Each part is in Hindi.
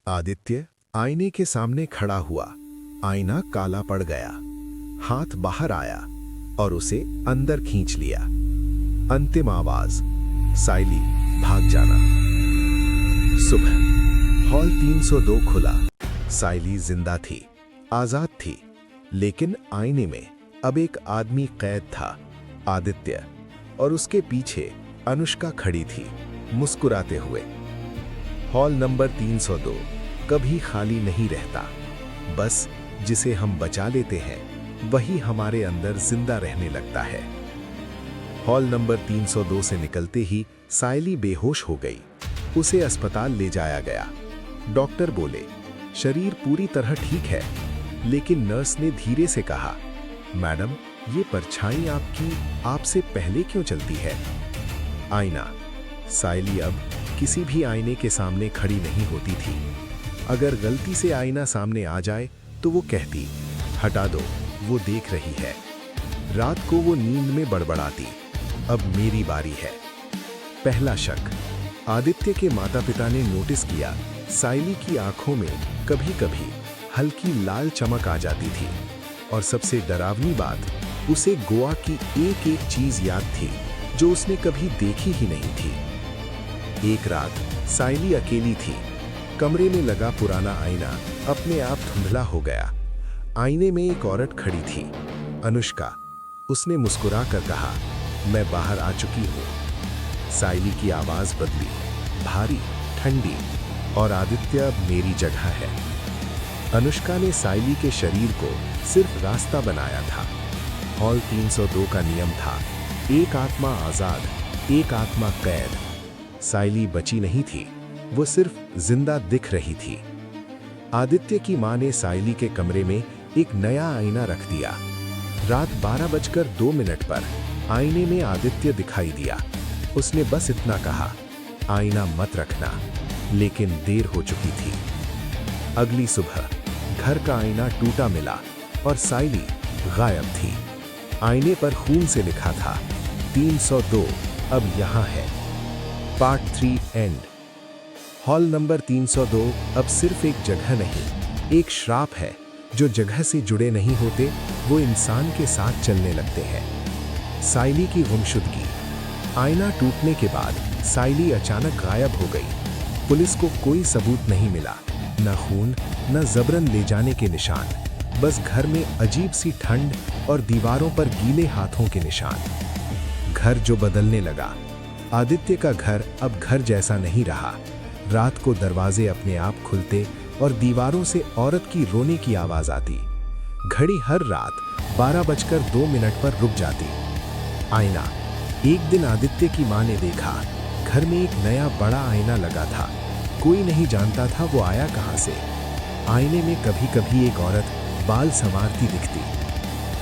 आदित्य आईने के सामने खड़ा हुआ। आईना काला पड़ गया, हाथ बाहर आया और उसे अंदर खींच लिया। अंतिम आवाज, साइली भाग जाना। सुबह हॉल 302 खुला। साइली जिंदा थी, आजाद थी, लेकिन आईने में अब एक आदमी कैद था, आदित्य, और उसके पीछे अनुष्का खड़ी थी, मुस्कुराते हुए। हॉल नंबर 302 कभी खाली नहीं रहता, बस जिसे हम बचा लेते हैं वही हमारे अंदर जिंदा रहने लगता है। हॉल नंबर 302 से निकलते ही साइली बेहोश हो गई। उसे अस्पताल ले जाया गया। डॉक्टर बोले, शरीर पूरी तरह ठीक है, लेकिन नर्स ने धीरे से कहा, मैडम, ये परछाई आपकी आपसे पहले क्यों चलती है? आईना। साइली अब किसी भी आईने के सामने खड़ी नहीं होती थी। अगर गलती से आईना सामने आ जाए तो वो कहती, हटा दो, वो देख रही है। रात को वो नींद में बड़बड़ाती, अब मेरी बारी है। पहला शक। आदित्य के माता पिता ने नोटिस किया, साइली की आंखों में कभी कभी हल्की लाल चमक आ जाती थी, और सबसे डरावनी बात, उसे गोवा की एक एक चीज याद थी जो उसने कभी देखी ही नहीं थी। एक रात साइली अकेली थी। कमरे में लगा पुराना आईना अपने आप धुंधला हो गया। आईने में एक औरत खड़ी थी, अनुष्का। उसने मुस्कुरा कर कहा, मैं बाहर आ चुकी हूँ। साइली की आवाज बदली, भारी, ठंडी, और आदित्य अब मेरी जगह है। अनुष्का ने साइली के शरीर को सिर्फ रास्ता बनाया था। हॉल 302 का नियम था, एक आत्मा आजाद, एक आत्मा कैद। साइली बची नहीं थी, वो सिर्फ जिंदा दिख रही थी। आदित्य की मां ने साइली के कमरे में एक नया आईना रख दिया। रात 12:02 पर आईने में आदित्य दिखाई दिया। उसने बस इतना कहा, आईना मत रखना, लेकिन देर हो चुकी थी। अगली सुबह घर का आईना टूटा मिला और साइली गायब थी। आईने पर खून से लिखा था, 302 अब यहां है। Part 3 and. हॉल नंबर 302 अब सिर्फ एक जगह नहीं, एक श्राप है। जो जगह से जुड़े नहीं होते वो इंसान के साथ चलने लगते हैं। साइली की गुमशुदगी। आईना टूटने के बाद साइली अचानक गायब हो गई। पुलिस को कोई सबूत नहीं मिला, न खून, न जबरन ले जाने के निशान, बस घर में अजीब सी ठंड और दीवारों पर गीले हाथों के निशान। घर जो बदलने लगा। आदित्य का घर अब घर जैसा नहीं रहा। रात को दरवाजे अपने आप खुलते और दीवारों से औरत की रोने की आवाज आती। घड़ी हर रात 12:02 पर रुक जाती। आईना। एक दिन आदित्य की मां ने देखा, घर में एक नया बड़ा आईना लगा था। कोई नहीं जानता था वो आया कहां से। आईने में कभी कभी एक औरत बाल संवारती दिखती।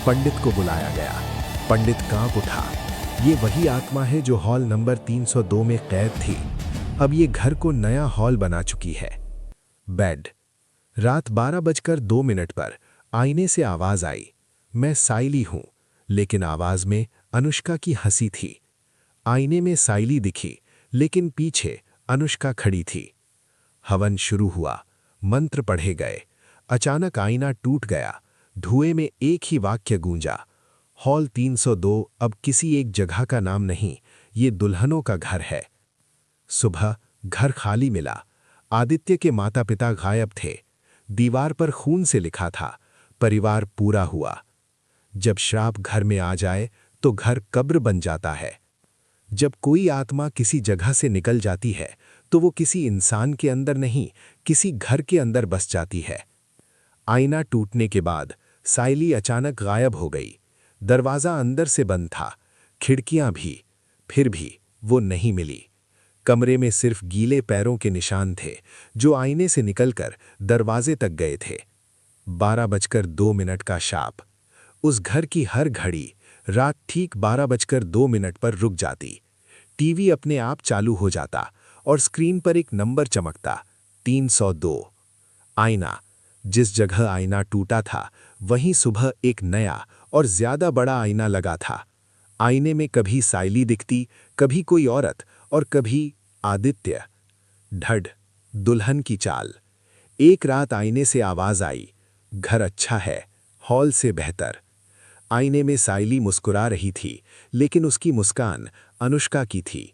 पंडित को बुलाया गया। पंडित कांप उठा। ये वही आत्मा है जो हॉल नंबर 302 में कैद थी। अब ये घर को नया हॉल बना चुकी है। बेड। रात 12:02 पर आईने से आवाज आई, मैं साइली हूं, लेकिन आवाज में अनुष्का की हंसी थी। आईने में साइली दिखी, लेकिन पीछे अनुष्का खड़ी थी। हवन शुरू हुआ, मंत्र पढ़े गए। अचानक आईना टूट गया। धुएं में एक ही वाक्य गूंजा, हॉल 302 अब किसी एक जगह का नाम नहीं, ये दुल्हनों का घर है। सुबह घर खाली मिला। आदित्य के माता पिता गायब थे। दीवार पर खून से लिखा था, परिवार पूरा हुआ। जब श्राप घर में आ जाए तो घर कब्र बन जाता है। जब कोई आत्मा किसी जगह से निकल जाती है तो वो किसी इंसान के अंदर नहीं, किसी घर के अंदर बस जाती है। आईना टूटने के बाद साइली अचानक गायब हो गई। दरवाजा अंदर से बंद था, खिड़कियां भी, फिर भी वो नहीं मिली। कमरे में सिर्फ गीले पैरों के निशान थे जो आईने से निकलकर दरवाजे तक गए थे। 12:02 का शाप। उस घर की हर घड़ी रात ठीक 12:02 पर रुक जाती। टीवी अपने आप चालू हो जाता और स्क्रीन पर एक नंबर चमकता, 302। आईना। जिस जगह आईना टूटा था वहीं सुबह एक नया और ज्यादा बड़ा आईना लगा था। आईने में कभी साइली दिखती, कभी कोई औरत, और कभी आदित्य। ढड, दुल्हन की चाल। एक रात आईने से आवाज आई, घर अच्छा है, हॉल से बेहतर। आईने में साइली मुस्कुरा रही थी, लेकिन उसकी मुस्कान अनुष्का की थी।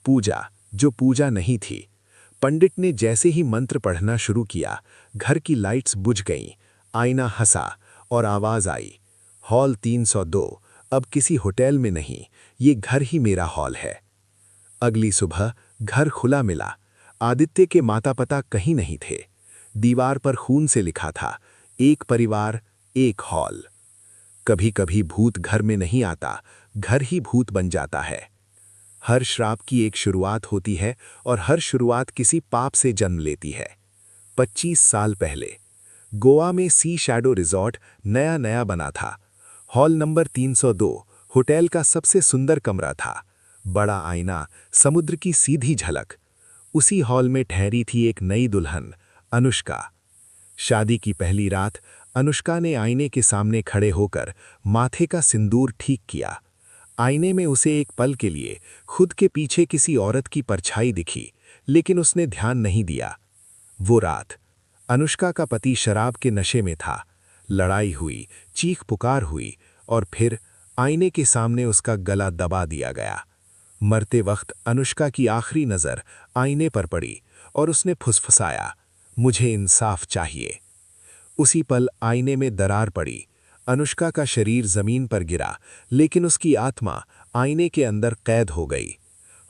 पूजा, जो पूजा नहीं थी। पंडित ने जैसे ही मंत्र पढ़ना शुरू किया, घर की लाइट्स बुझ गईं, आईना हंसा और आवाज आई, हॉल 302, अब किसी होटल में नहीं, ये घर ही मेरा हॉल है। अगली सुबह घर खुला मिला। आदित्य के माता पिता कहीं नहीं थे। दीवार पर खून से लिखा था, एक परिवार, एक हॉल। कभी कभी भूत घर में नहीं आता, घर ही भूत बन जाता है। हर श्राप की एक शुरुआत होती है और हर शुरुआत किसी पाप से जन्म लेती है। 25 साल पहले गोवा में सी शैडो रिजॉर्ट नया नया बना था। हॉल नंबर 302 होटल का सबसे सुंदर कमरा था। बड़ा आईना, समुद्र की सीधी झलक। उसी हॉल में ठहरी थी एक नई दुल्हन, अनुष्का। शादी की पहली रात अनुष्का ने आईने के सामने खड़े होकर माथे का सिंदूर ठीक किया। आईने में उसे एक पल के लिए खुद के पीछे किसी औरत की परछाई दिखी, लेकिन उसने ध्यान नहीं दिया। वो रात अनुष्का का पति शराब के नशे में था। लड़ाई हुई, चीख पुकार हुई और फिर आईने के सामने उसका गला दबा दिया गया। मरते वक्त अनुष्का की आखिरी नज़र आईने पर पड़ी और उसने फुसफुसाया, मुझे इंसाफ चाहिए। उसी पल आईने में दरार पड़ी। अनुष्का का शरीर जमीन पर गिरा, लेकिन उसकी आत्मा आईने के अंदर कैद हो गई।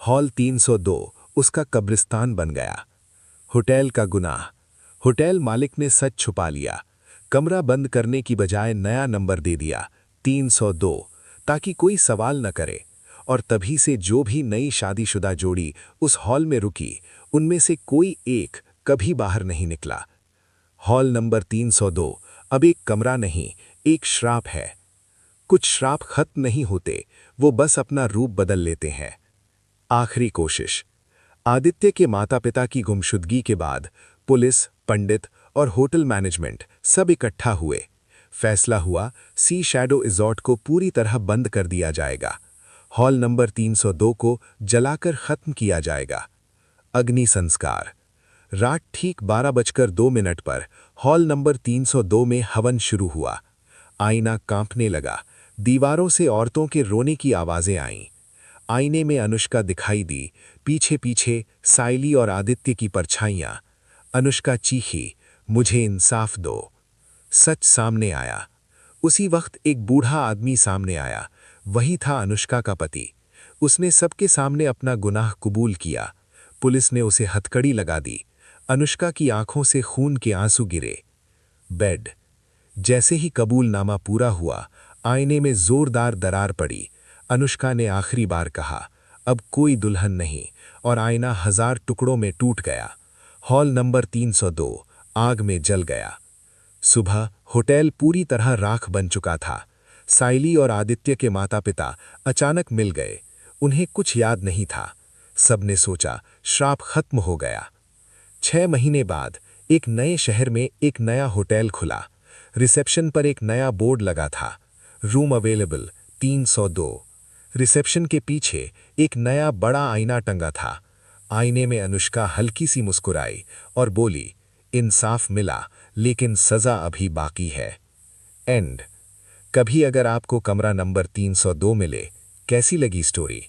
हॉल 302 उसका कब्रिस्तान बन गया। होटल का गुनाह। होटल मालिक ने सच छुपा लिया। कमरा बंद करने की बजाय नया नंबर दे दिया, 302, ताकि कोई सवाल न करे। और तभी से जो भी नई शादीशुदा जोड़ी उस हॉल में रुकी, उनमें से कोई एक कभी बाहर नहीं निकला। हॉल नंबर 302 अब एक कमरा नहीं, एक श्राप है। कुछ श्राप खत्म नहीं होते, वो बस अपना रूप बदल लेते हैं। आखिरी कोशिश। आदित्य के माता पिता की गुमशुदगी के बाद पुलिस, पंडित और होटल मैनेजमेंट सब इकट्ठा हुए। फैसला हुआ, सी शैडो रिजॉर्ट को पूरी तरह बंद कर दिया जाएगा। हॉल नंबर 302 को जलाकर खत्म किया जाएगा। अग्नि संस्कार। रात ठीक 12:02 पर हॉल नंबर 302 में हवन शुरू हुआ। आईना कांपने लगा। दीवारों से औरतों के रोने की आवाजें आईं। आईने में अनुष्का दिखाई दी, पीछे पीछे साइली और आदित्य की परछाइयां। अनुष्का चीखी, मुझे इंसाफ दो। सच सामने आया। उसी वक्त एक बूढ़ा आदमी सामने आया। वही था अनुष्का का पति। उसने सबके सामने अपना गुनाह कबूल किया। पुलिस ने उसे हथकड़ी लगा दी। अनुष्का की आंखों से खून के आंसू गिरे। बेड। जैसे ही कबूलनामा पूरा हुआ, आईने में जोरदार दरार पड़ी। अनुष्का ने आखिरी बार कहा, अब कोई दुल्हन नहीं, और आईना 1000 टुकड़ों में टूट गया। हॉल नंबर 302 आग में जल गया। सुबह होटल पूरी तरह राख बन चुका था। साइली और आदित्य के माता पिता अचानक मिल गए। उन्हें कुछ याद नहीं था। सबने सोचा श्राप खत्म हो गया। 6 महीने बाद एक नए शहर में एक नया होटल खुला। रिसेप्शन पर एक नया बोर्ड लगा था, रूम अवेलेबल 302। रिसेप्शन के पीछे एक नया बड़ा आईना टंगा था। आईने में अनुष्का हल्की सी मुस्कुराई और बोली, इंसाफ मिला, लेकिन सजा अभी बाकी है। एंड। कभी अगर आपको कमरा नंबर 302 मिले, कैसी लगी स्टोरी?